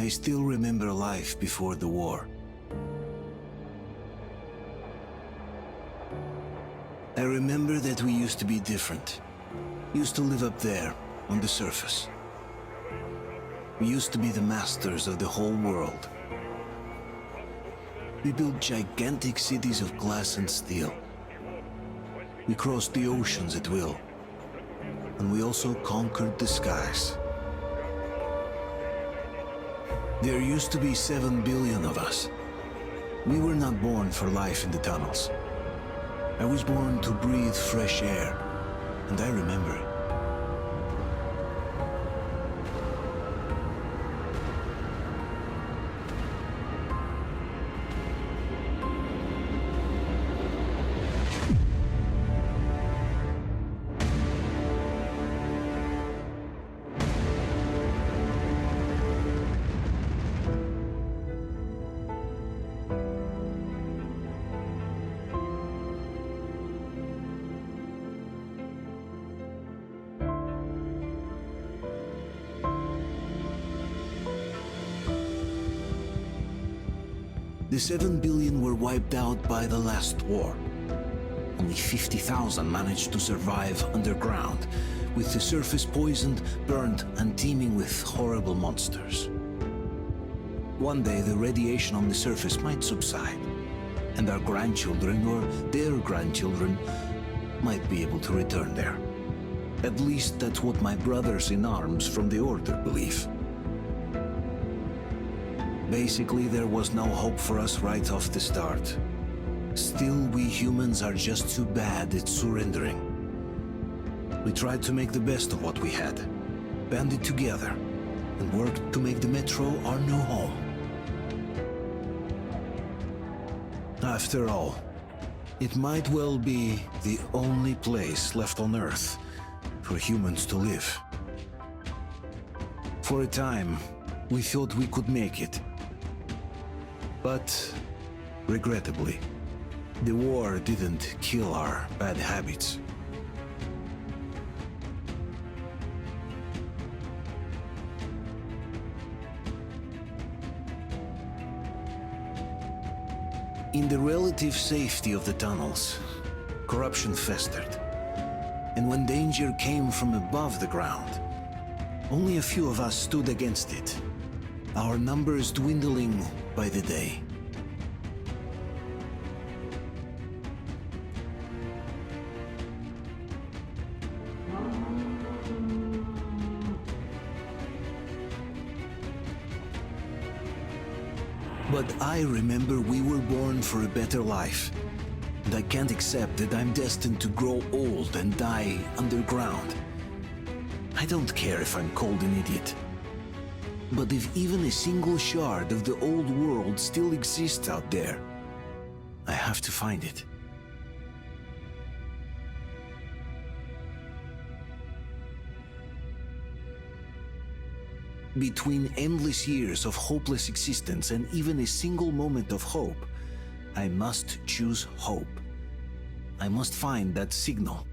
I still remember life before the war. I remember that we used to be different. Used to live up there, on the surface. We used to be the masters of the whole world. We built gigantic cities of glass and steel. We crossed the oceans at will. And we also conquered the skies. There used to be 7 billion of us. We were not born for life in the tunnels. I was born to breathe fresh air, and I remember it. The 7 billion were wiped out by the last war. Only 50,000 managed to survive underground, with the surface poisoned, burnt, and teeming with horrible monsters. One day the radiation on the surface might subside, and our grandchildren or their grandchildren might be able to return there. At least that's what my brothers in arms from the Order believe. Basically, there was no hope for us right off the start. Still, we humans are just too bad at surrendering. We tried to make the best of what we had, banded together, and worked to make the Metro our new home. After all, it might well be the only place left on Earth for humans to live. For a time, we thought we could make it. But, regrettably, the war didn't kill our bad habits. In the relative safety of the tunnels, corruption festered. And when danger came from above the ground, only a few of us stood against it, our numbers dwindling by the day. But I remember we were born for a better life, and I can't accept that I'm destined to grow old and die underground. I don't care if I'm called an idiot. But if even a single shard of the old world still exists out there, I have to find it. Between endless years of hopeless existence and even a single moment of hope, I must choose hope. I must find that signal.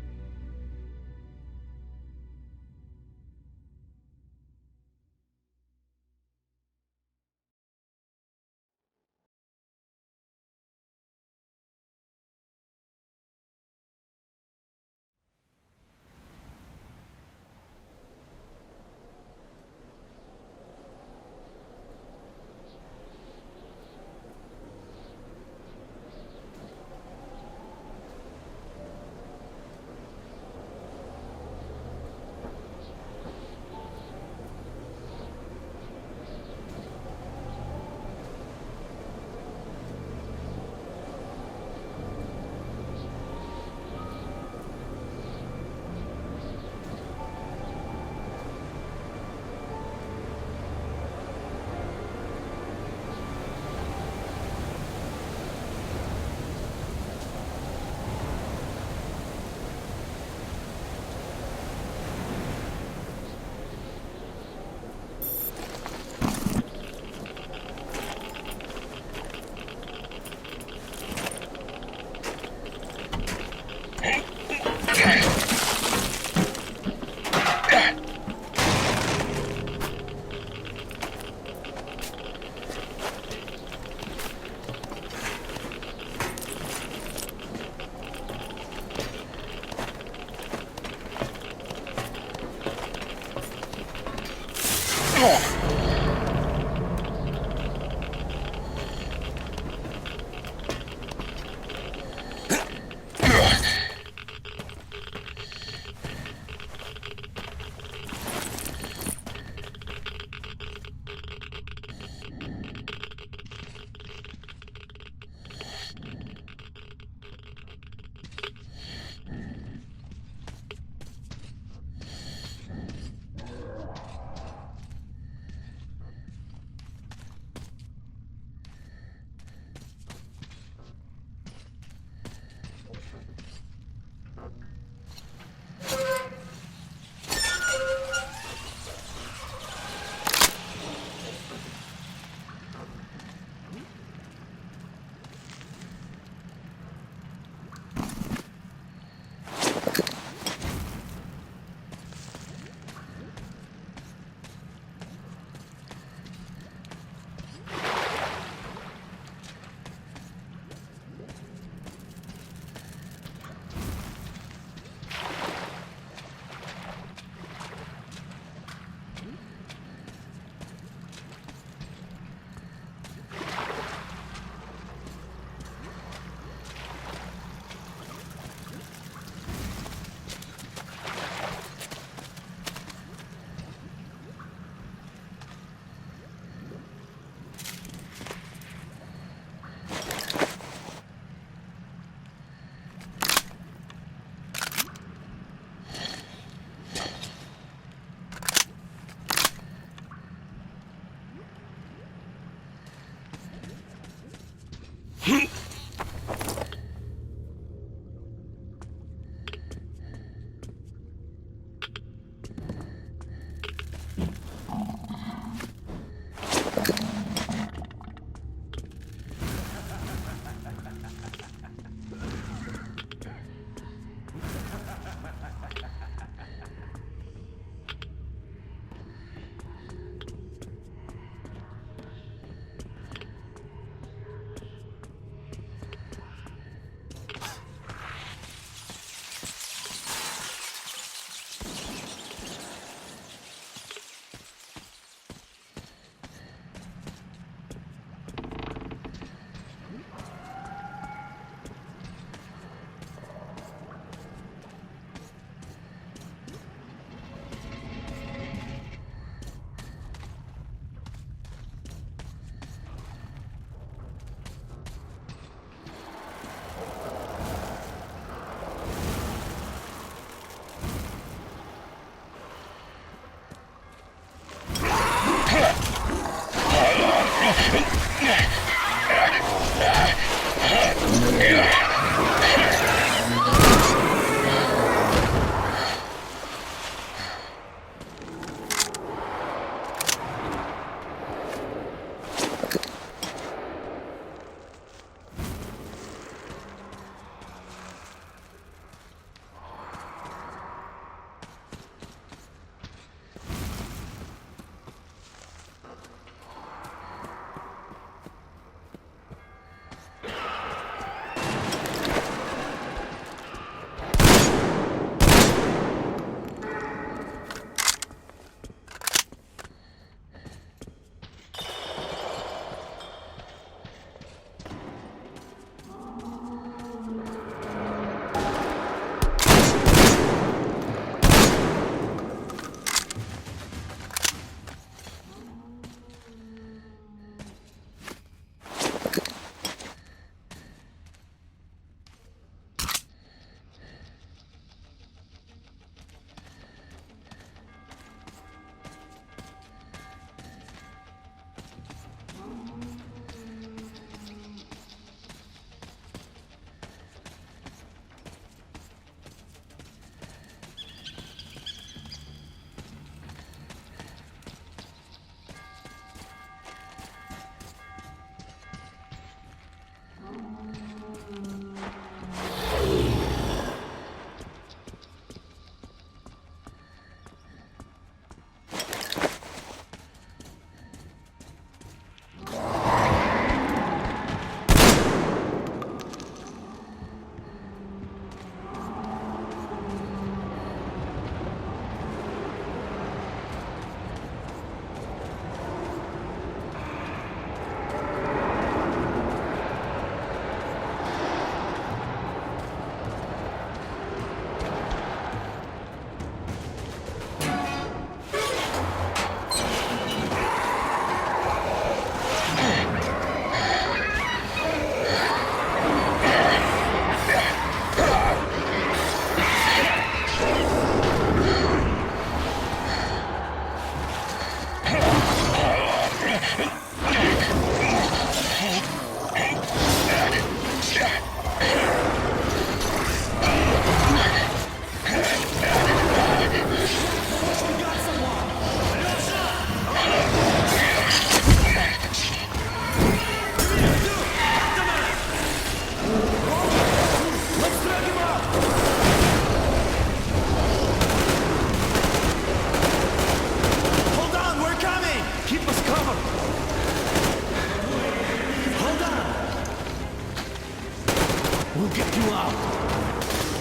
will get you out!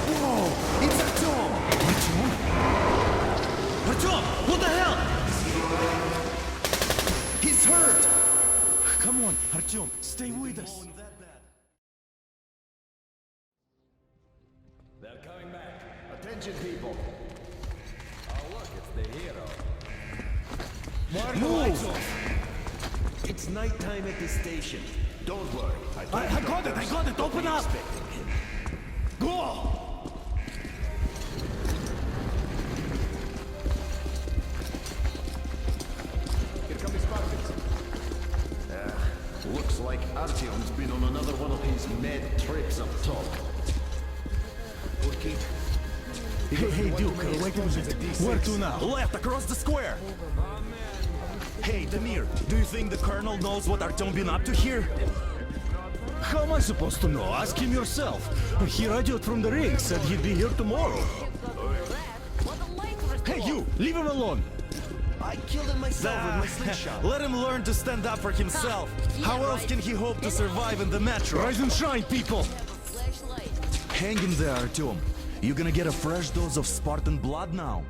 Whoa! It's Artyom! Artyom! What the hell? He's hurt! Come on, Artyom, stay with us. They're coming back. Attention, people. Oh, look, it's the hero. Move! It's nighttime at the station. Don't worry. I got it! Open up! Go! Here come the Spartans. Looks like Artyom's been on another one of his mad trips up top. Okay. Hey, Duke, wait a minute. Where to now? Left, across the square! Hey, Damir, do you think the Colonel knows what Artyom been up to here? How am I supposed to know? Ask him yourself. He radioed from the ring, said he'd be here tomorrow. Hey, you! Leave him alone! I killed him myself with my slingshot. Let him learn to stand up for himself. How else can he hope to survive in the metro? Rise and shine, people! Hang in there, Artyom. You're gonna get a fresh dose of Spartan blood now.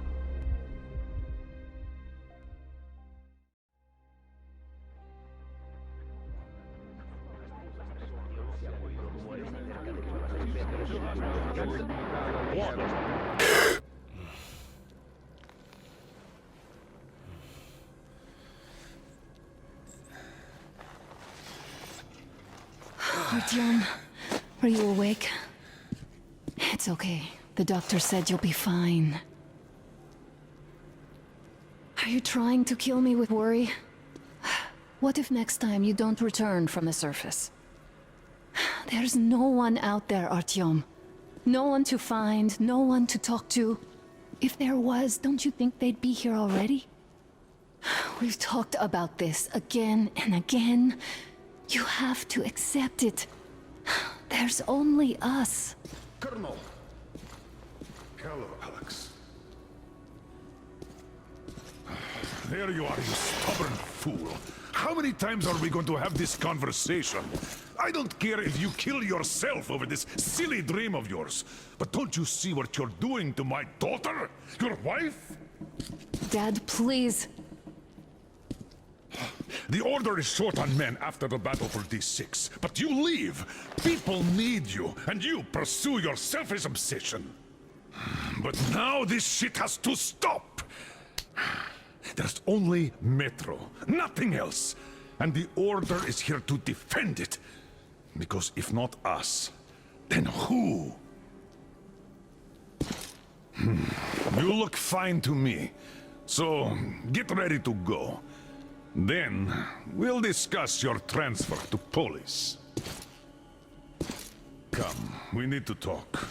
Artyom, are you awake? It's okay. The doctor said you'll be fine. Are you trying to kill me with worry? What if next time you don't return from the surface? There's no one out there, Artyom. No one to find, no one to talk to. If there was, don't you think they'd be here already? We've talked about this again and again. You have to accept it. There's only us. Colonel! Hello, Alex. There you are, you stubborn fool. How many times are we going to have this conversation? I don't care if you kill yourself over this silly dream of yours, but don't you see what you're doing to my daughter? Your wife? Dad, please. The Order is short on men after the battle for D6, but you leave. People need you, and you pursue your selfish obsession. But now this shit has to stop. There's only Metro, nothing else. And the Order is here to defend it. Because if not us, then who? You look fine to me. So, get ready to go. Then, we'll discuss your transfer to Polis. Come, we need to talk.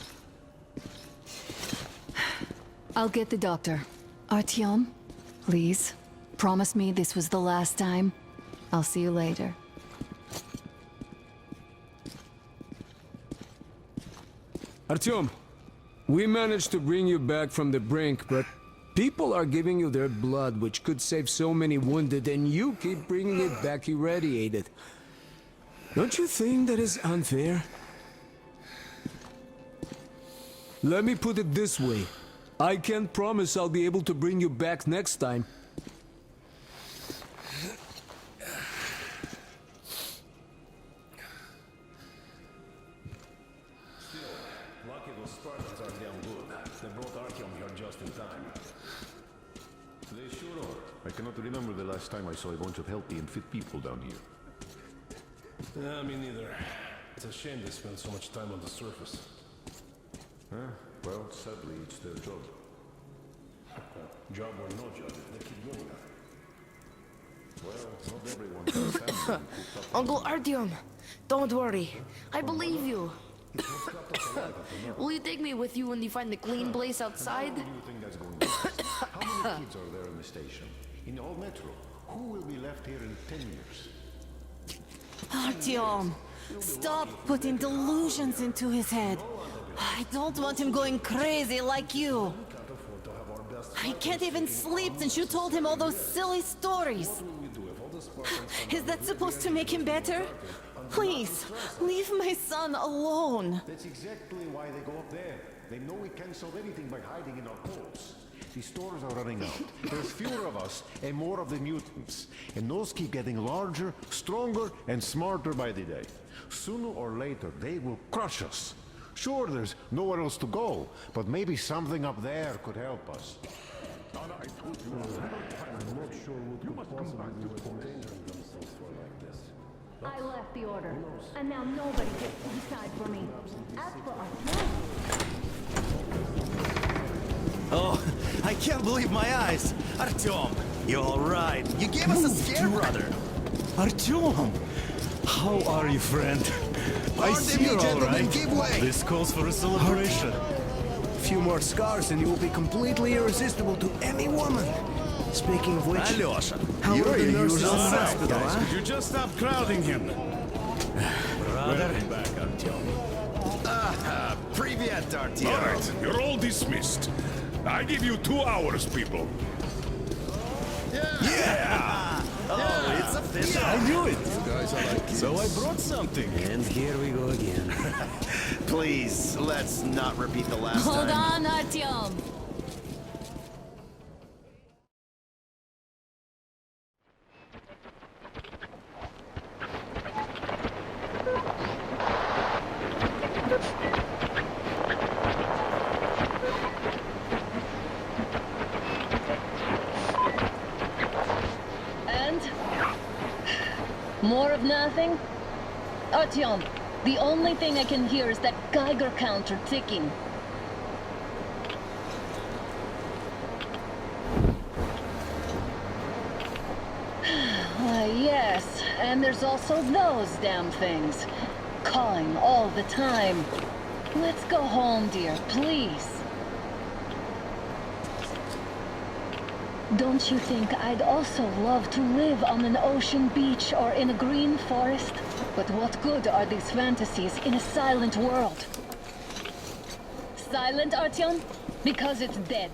I'll get the doctor. Artyom, please, promise me this was the last time. I'll see you later. Artyom, we managed to bring you back from the brink, but people are giving you their blood, which could save so many wounded, and you keep bringing it back irradiated. Don't you think that is unfair? Let me put it this way. I can't promise I'll be able to bring you back next time. Lucky those Spartans are damn good. They brought Artyom here just in time. They sure are. I cannot remember the last time I saw a bunch of healthy and fit people down here. Yeah, me neither. It's a shame they spend so much time on the surface. Well, sadly, it's their job. Job or no job, if they keep doing that. Well, not everyone has family cooked up. Uncle Artyom, don't worry. I believe you. Will you take me with you when you find the clean place outside? How do you think that's going to last? How many kids are there in the station? In all Metro? Who will be left here in 10 years? Artyom, stop putting delusions into his head. I don't want him going crazy like you. I can't even sleep since you told him all those silly stories. Is that supposed to make him better? Please, leave my son alone. That's exactly why they go up there. They know we can't solve anything by hiding in our holes. The stores are running out. There's fewer of us and more of the mutants. And those keep getting larger, stronger, and smarter by the day. Sooner or later, they will crush us. Sure, there's nowhere else to go, but maybe something up there could help us. I'm not sure what could possibly be endangering themselves for like this. I left the order, and now nobody gets to decide for me. As for us, Oh, I can't believe my eyes. Artyom, you all right? You gave us a scare, brother. Artyom, how are you, friend? I see you're all right. Give way. This calls for a celebration. A few more scars and you will be completely irresistible to any woman. Speaking of which, Alyosha, how you're are the your nurses in usual the self, hospital, guys. huh? Could you just stop crowding him? Brother. Back, Artyom. Привет, All Artyom. right, you're all dismissed. I give you 2 hours, people. Yeah! Oh, it's official. I knew it. Guys are like So I brought something. And here we go again. Please, let's not repeat the last Hold time. on, Artyom. And? More of nothing? Artyom, the only thing I can hear is that Geiger counter ticking. Why, yes, and there's also those damn things. Calling all the time. Let's go home, dear, please. Don't you think I'd also love to live on an ocean beach or in a green forest? But what good are these fantasies in a silent world? Silent, Artyom? Because it's dead.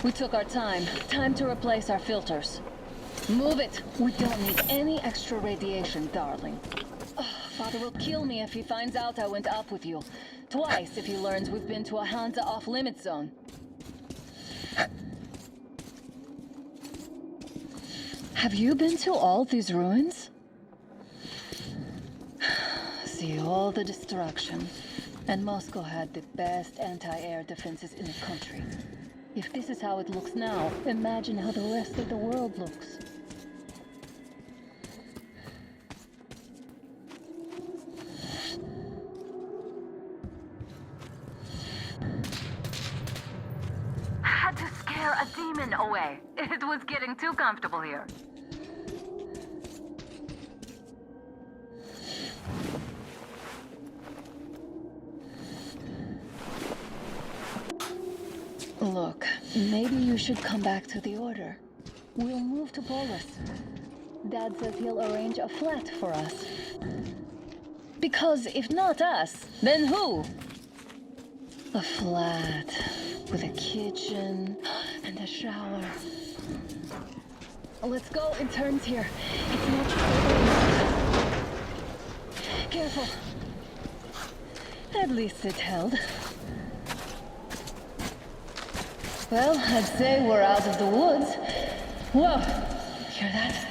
We took our time. Time to replace our filters. Move it! We don't need any extra radiation, darling. Father will kill me if he finds out I went up with you. Twice if he learns we've been to a Hansa off-limit zone. Have you been to all these ruins? See all the destruction. And Moscow had the best anti-air defenses in the country. If this is how it looks now, imagine how the rest of the world looks. Had to scare a demon away. It was getting too comfortable here. Look, maybe you should come back to the order. We'll move to Polis. Dad says he'll arrange a flat for us. Because if not us, then who? A flat with a kitchen and a shower. Let's go in turns here. It's much further enough. Careful. At least it held. Well, I'd say we're out of the woods. Whoa! Hear that?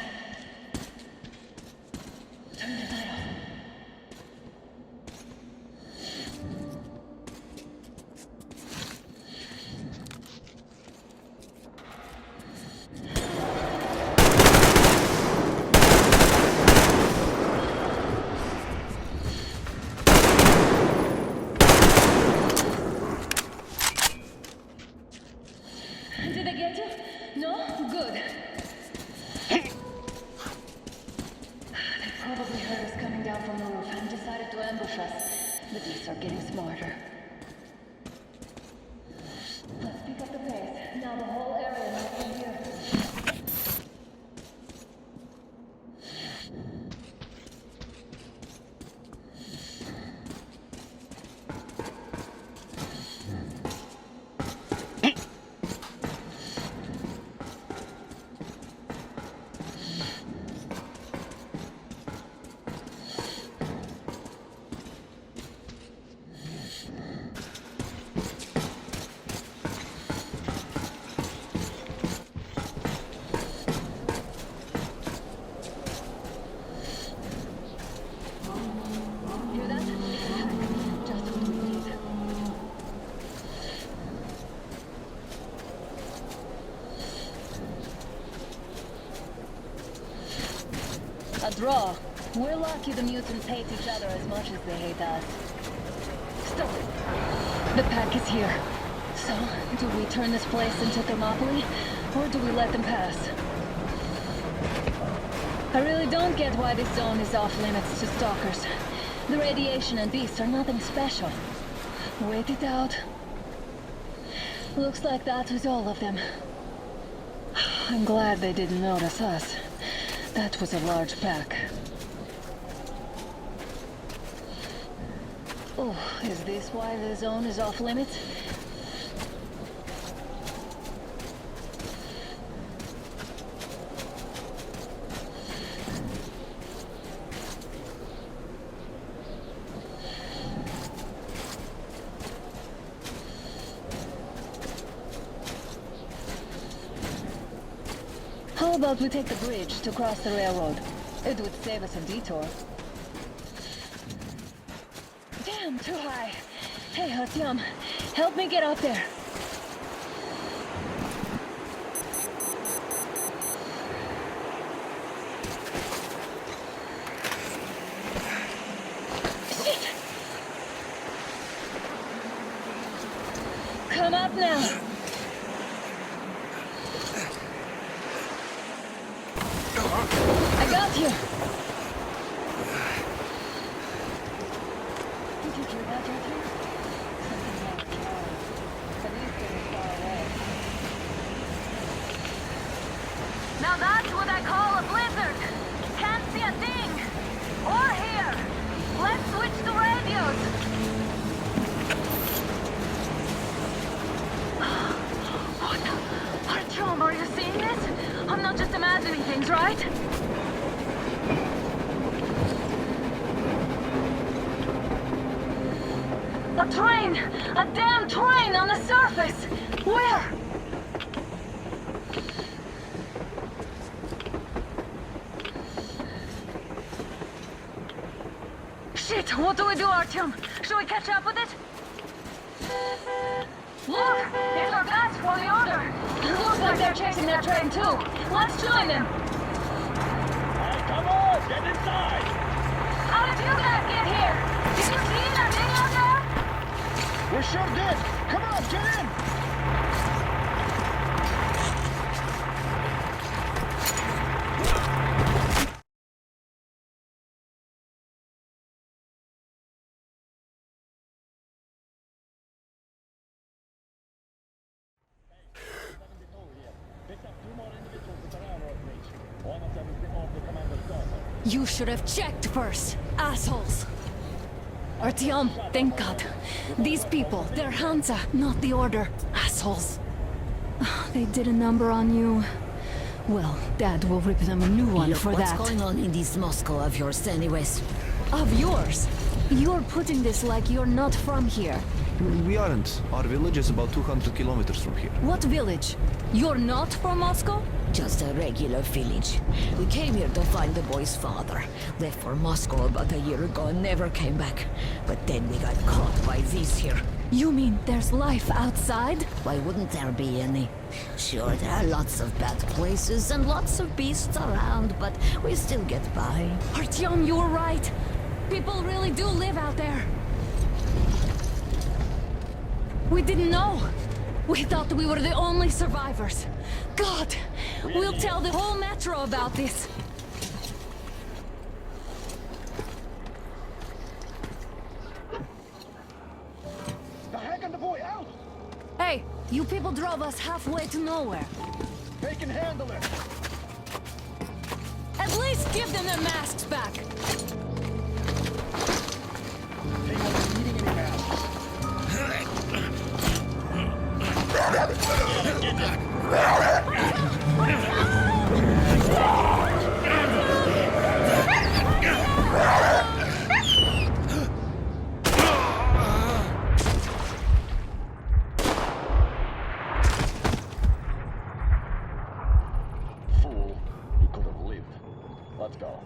Turn the light off. Did they get you? No? Good. They probably heard us coming down from the roof and decided to ambush us. The beasts are getting smarter. Let's pick up the pace. Now the whole area might be here. draw. We're lucky the mutants hate each other as much as they hate us. Stop. The pack is here. So, do we turn this place into Thermopylae, or do we let them pass? I really don't get why this zone is off limits to stalkers. The radiation and beasts are nothing special. Wait it out. Looks like that was all of them. I'm glad they didn't notice us. That was a large pack. Oh, is this why the zone is off limits? How about we take the bridge to cross the railroad? It would save us a detour. Damn, too high. Hey, Artyom, help me get up there. Shit! Come up now. I got you. Did you hear that, Artyom? Something like at least it was far away. Now that's what I call a blizzard. Can't see a thing. Or hear. Let's switch to radios. What the? Artyom, are you seeing this? I'm not just imagining things, right? A train! A damn train on the surface! Where? Shit! What do we do, Artyom? Should we catch up with it? Look! There's our guys from the order! Looks like they're chasing that train too! Let's join them! Hey, come on! Get inside! How did you guys get here? Did you see that thing out there? We sure did! Come on, get in! You should have checked first, assholes! Artyom, thank God. These people, they're Hansa, not the Order. Assholes. They did a number on you. Well, Dad will rip them a new one for that. What's going on in this Moscow of yours anyways? Of yours? You're putting this like you're not from here. We aren't. Our village is about 200 kilometers from here. What village? You're not from Moscow? Just a regular village. We came here to find the boy's father. Left for Moscow about a year ago and never came back. But then we got caught by these here. You mean there's life outside? Why wouldn't there be any? Sure, there are lots of bad places and lots of beasts around, but we still get by. Artyom, you were right. People really do live out there. We didn't know. We thought we were the only survivors. God, we'll tell the whole metro about this. The heck and the boy out! Hey, you people drove us halfway to nowhere. They can handle it! At least give them their masks back. They weren't needing any masks. Fool, he could have lived. Let's go.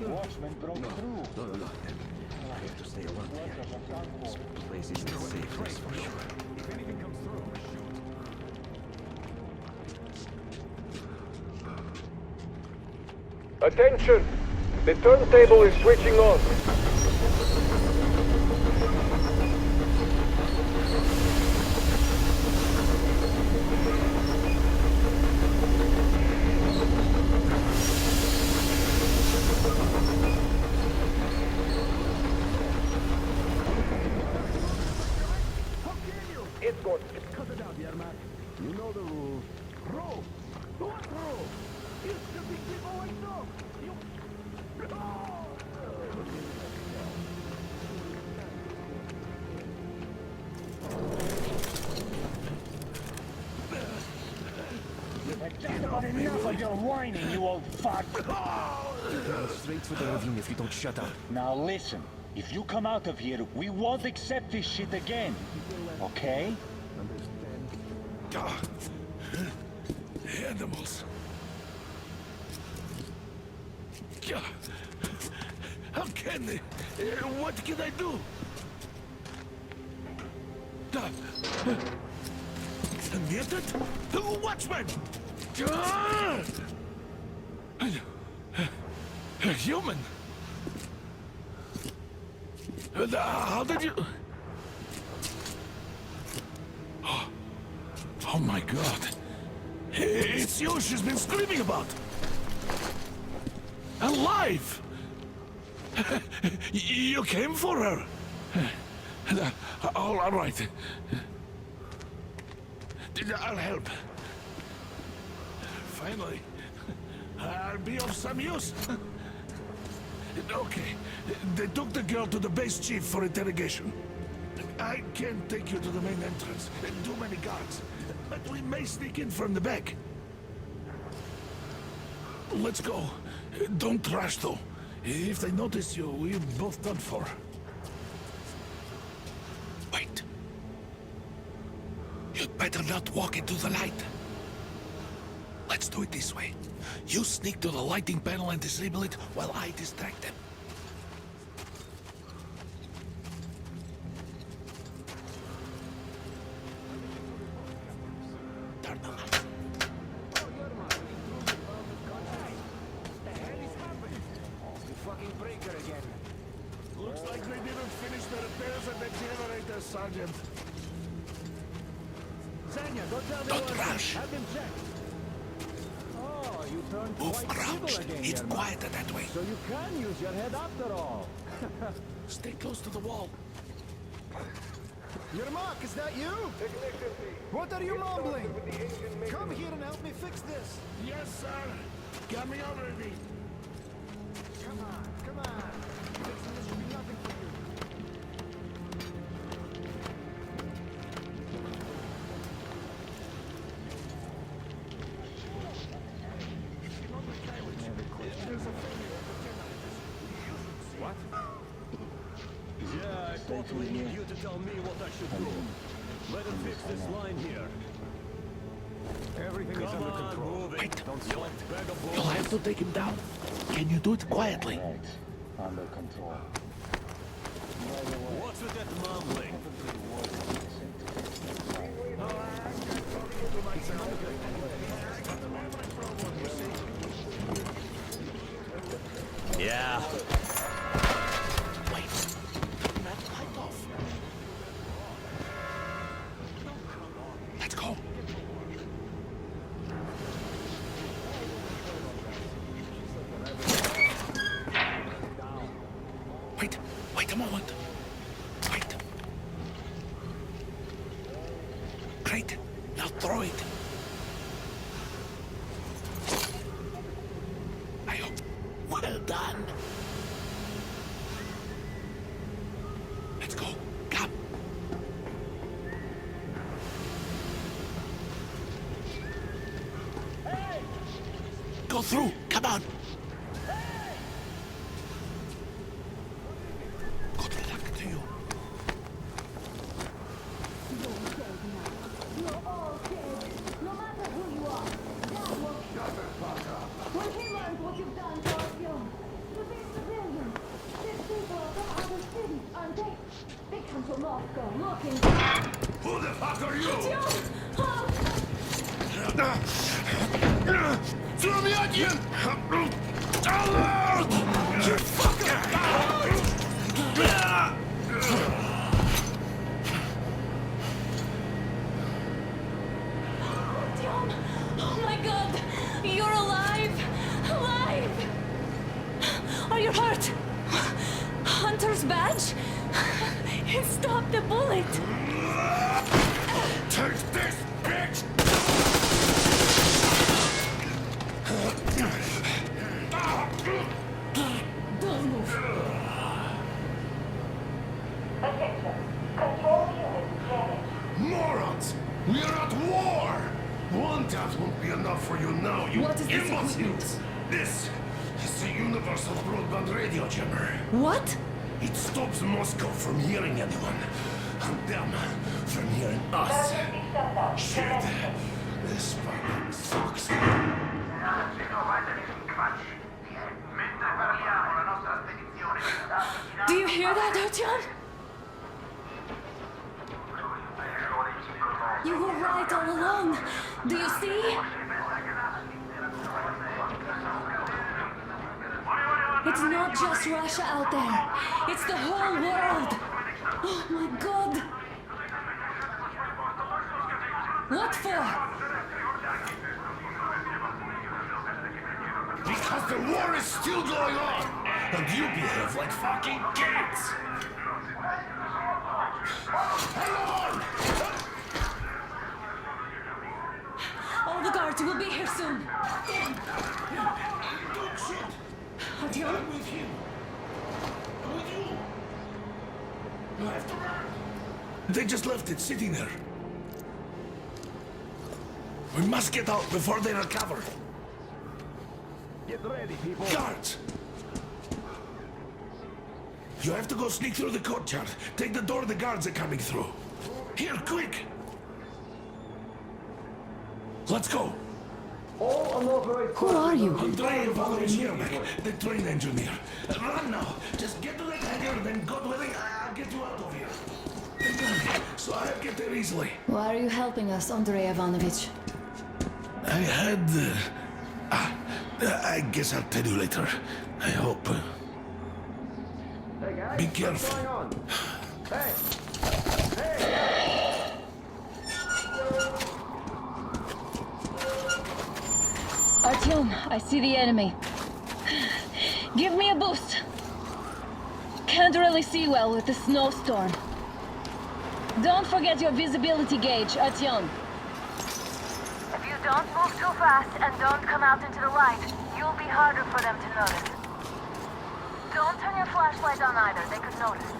Watchman broke through. No. I have to stay alert here. This place isn't a safe place for sure. If anything comes through, shoot. Attention! The turntable is switching on. It's good. Cut it out, Yermak. You know the rules. Roll! What roll? You stupid people, wake up! You... Enough of your whining, you old fuck! Straight for the ravine if you don't shut up. Now listen, if you come out of here, we won't accept this shit again. Okay? Animals. How can they? What can I do? Get it? Watchman! A human? How did you... Oh my God. It's you she's been screaming about. Alive! You came for her. All right. I'll help. Finally, I'll be of some use. Okay, they took the girl to the base chief for interrogation. I can't take you to the main entrance. Too many guards. But we may sneak in from the back. Let's go. Don't rush, though. If they notice you, we're both done for. Wait. You'd better not walk into the light. Let's do it this way. You sneak to the lighting panel and disable it while I distract them. Turn the light. Fucking breaker again. Looks like they didn't finish the repairs at the generator, Sergeant. Sanya, go tell me Don't rush. Have been checked. Oh, you turned Move quite crouched. evil again, It's Yermak. quieter that way. So you can use your head after all. Stay close to the wall. Yermak, is that you? What are you mumbling? Come here and help me fix this. Yes, sir. Coming already. Come on. Fixing this should be nothing for you. What? Yeah, I totally need you to tell me what I should do. Let him fix this line here. Everything is under control. Move it. Wait. Don't sweat. Bag of You'll have to take him down. Can you do it quietly? Right. Under control. What's with that mumbling? Yeah. Wait. Turn that light off. Let's go. Wait a moment. Wait. Great. Now throw it. I hope. Well done. Let's go. Come. Hey! Go through. Come on. Good luck to you. Who the fuck are you? Throw me at you! Alert! You fucker! Oh my god! You're alive! Alive! Are you hurt? Hunter's badge? It stopped the bullet! Take this, bitch! Don't move. Morons! We are at war! One tap won't be enough for you now, you What is this imbeciles! equipment? This is the universal broadband radio jammer. What? It stops Moscow from hearing anyone, and them from hearing us. Shit. This fucking sucks. Do you hear that, Artyom? You were right all along. Do you see? It's not just Russia out there. It's the whole world. Oh my god. What for? Because the war is still going on, and you behave like fucking kids! Hello! All the guards will be here soon. Artyom? I'm with him. I'm with you. You have to run. They just left it sitting there. We must get out before they recover. Get ready, people. Guards! You have to go sneak through the courtyard. Take the door the guards are coming through. Here, quick! Let's go! All unauthorized Who are you? Andrei Valeryevich, the train engineer. Run now! Just get to the hangar, then God willing, I'll get you out of here. So I get there easily. Why are you helping us, Andrei Ivanovich? I had... I guess I'll tell you later. I hope. Hey guys, Be what's careful. going on? Hey! Artyom, I see the enemy. Give me a boost. Can't really see well with the snowstorm. Don't forget your visibility gauge, Artyom. If you don't move too fast and don't come out into the light, you'll be harder for them to notice. Don't turn your flashlight on either, they could notice.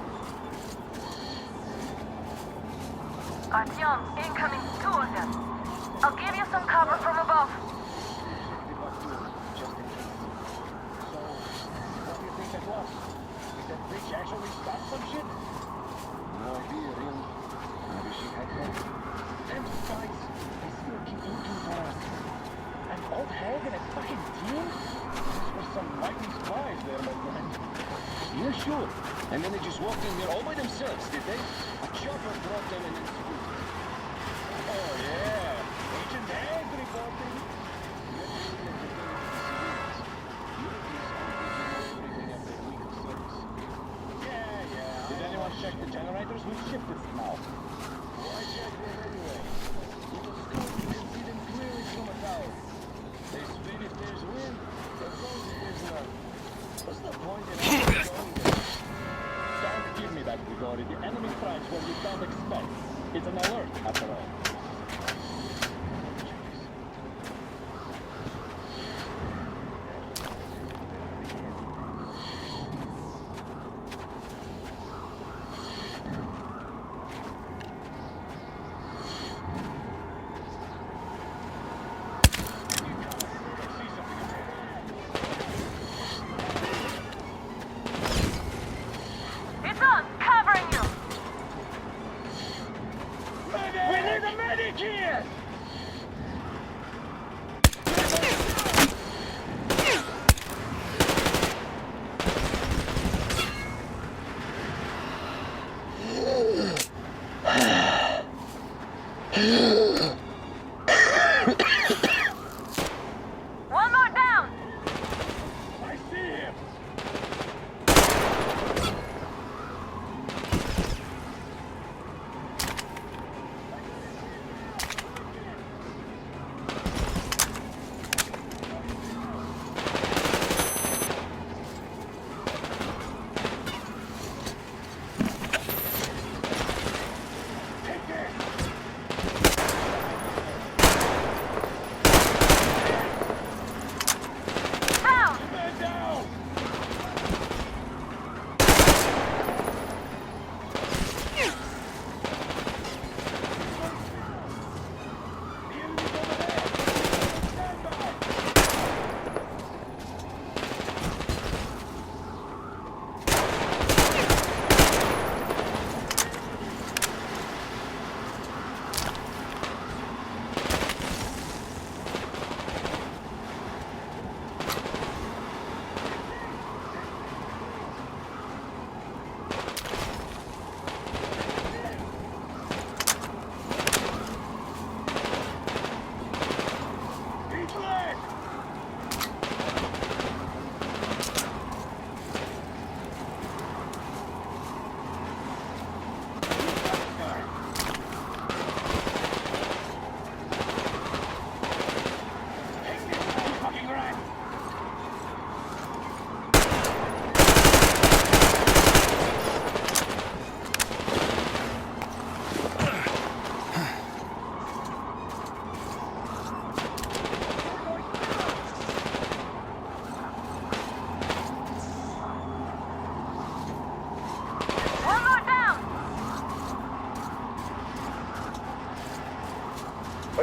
Artyom, incoming, 2 of them. I'll give you some cover from above. Actually stop some shit? No idea, really. Maybe she had one. And besides, they still keep looking for us. An old hag and a fucking team? Those were some lightning spies there, my friend. Yeah, sure. And then they just walked in here all by themselves, did they? A chopper brought them and then screwed. Oh, yeah. Agent Hag reporting. Check the generators, we've shifted now. Why check them anyway? Because you can see them clearly from a tower. They spin if there's wind, but close if there's none. What's the point in going there? Don't give me that, Grigori. The enemy strikes when you don't expect. It's an alert, after all. It's on, covering you. We need a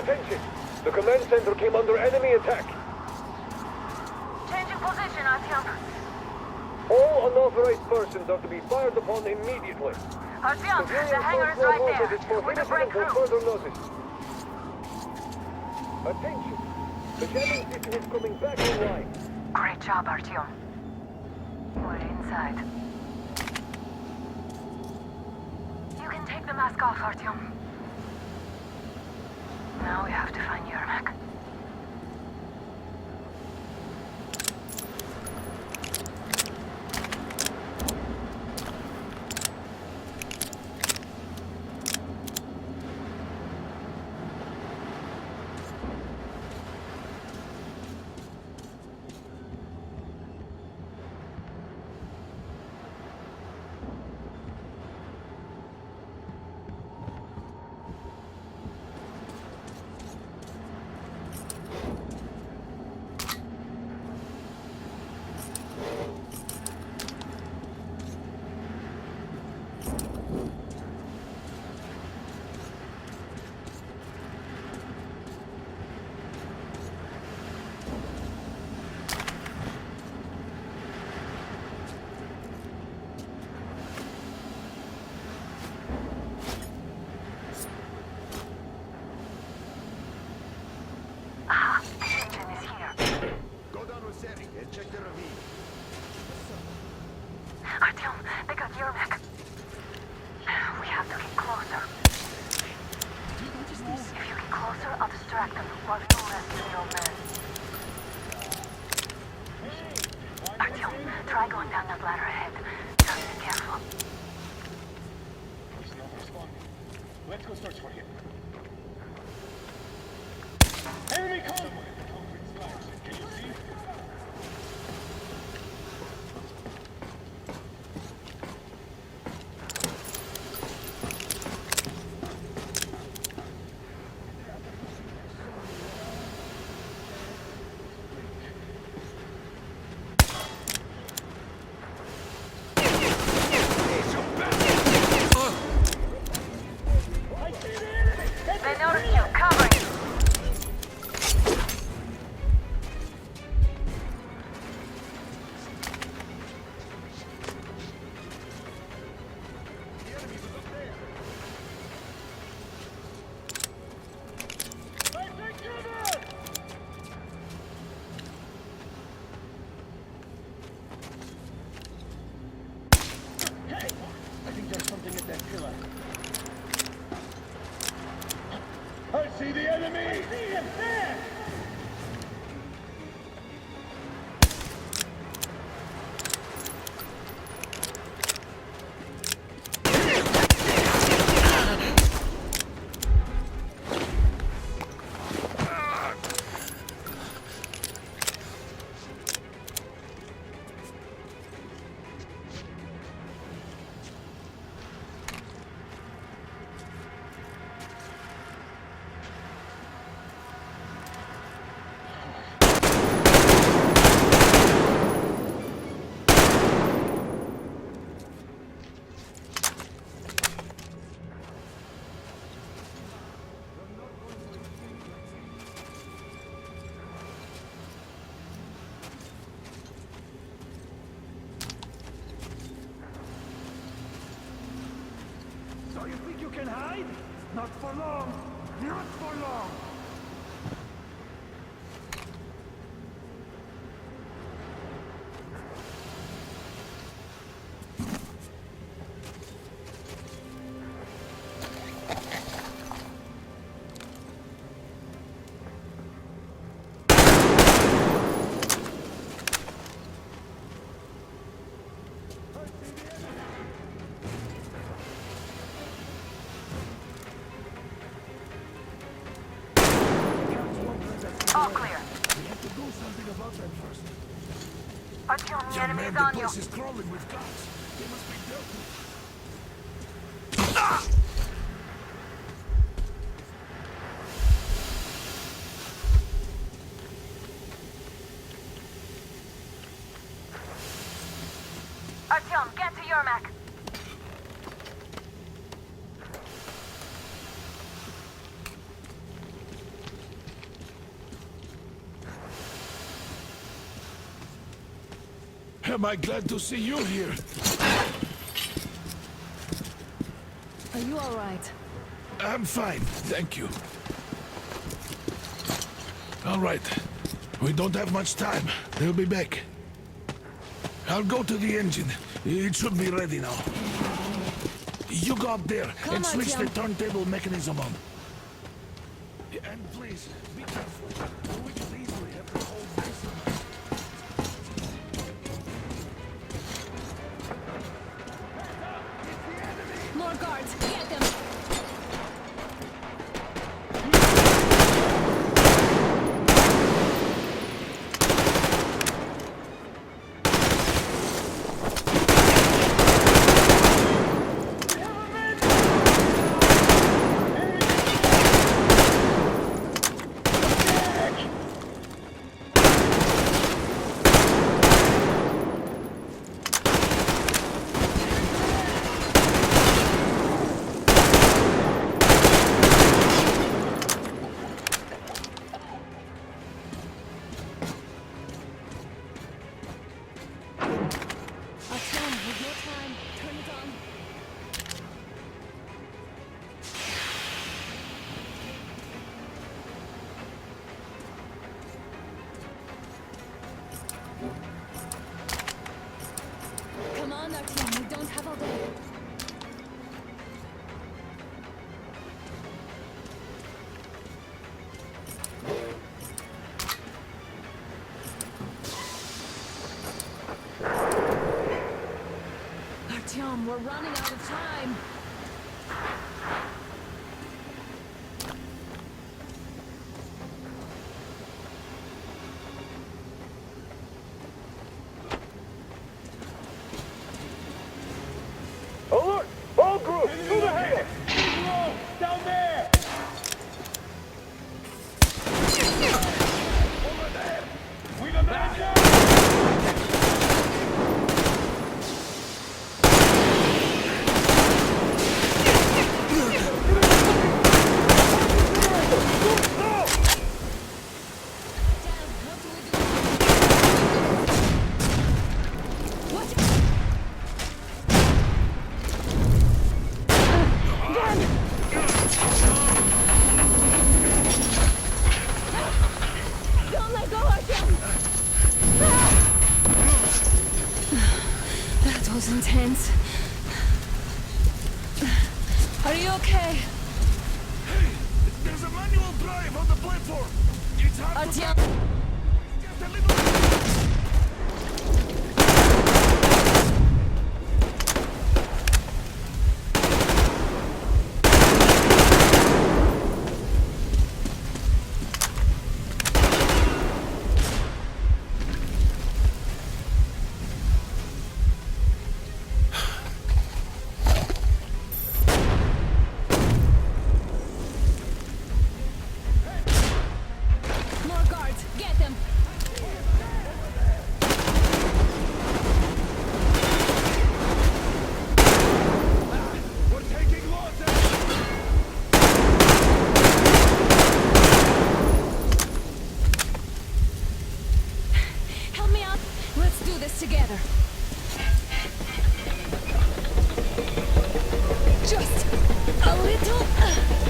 Attention! The command center came under enemy attack. Changing position, Artyom. All unauthorized persons are to be fired upon immediately. Artyom, Civilian the hangar is personnel right wanted there. is We're to prohibited break until through. further notice. Attention! The jamming system is coming back online. Great job, Artyom. We're inside. You can take the mask off, Artyom. Now we have to find Yermak. Artyom, they got Yermak. We have to get closer. If you get closer, I'll distract them while you rescue the old man. Artyom, try going down that ladder ahead. Just be careful. He's not responding. Let's go search for him. Enemy convoy! Can you see? They noticed you. Cover you. I think there's something at that pillar. I see the enemy! I see him there! So you think you can hide? Not for long! Not for long! All clear. We have to do something about that first. Artyom, the Young enemy's man, on the you. place is crawling with guards. They must be dealt with. Artyom, get to Yermak. Am I glad to see you here? Are you all right? I'm fine, thank you. All right. We don't have much time. They'll be back. I'll go to the engine. It should be ready now. You go up there and switch the turntable mechanism on. And please, be careful. We could easily have to hold this. More guards! Get them! Come on, Artyom, we don't have all day. Artyom, we're running out of time. Alert! All groups, to the hangar! Down there! Over there! We got manager! Don't let go, Artyom! That was intense. Are you okay? Hey, there's a manual drive on the platform. It's hard to... Artyom! Just a little... More guards! Get them! We're taking losses! Help me out! Let's do this together! Just a little...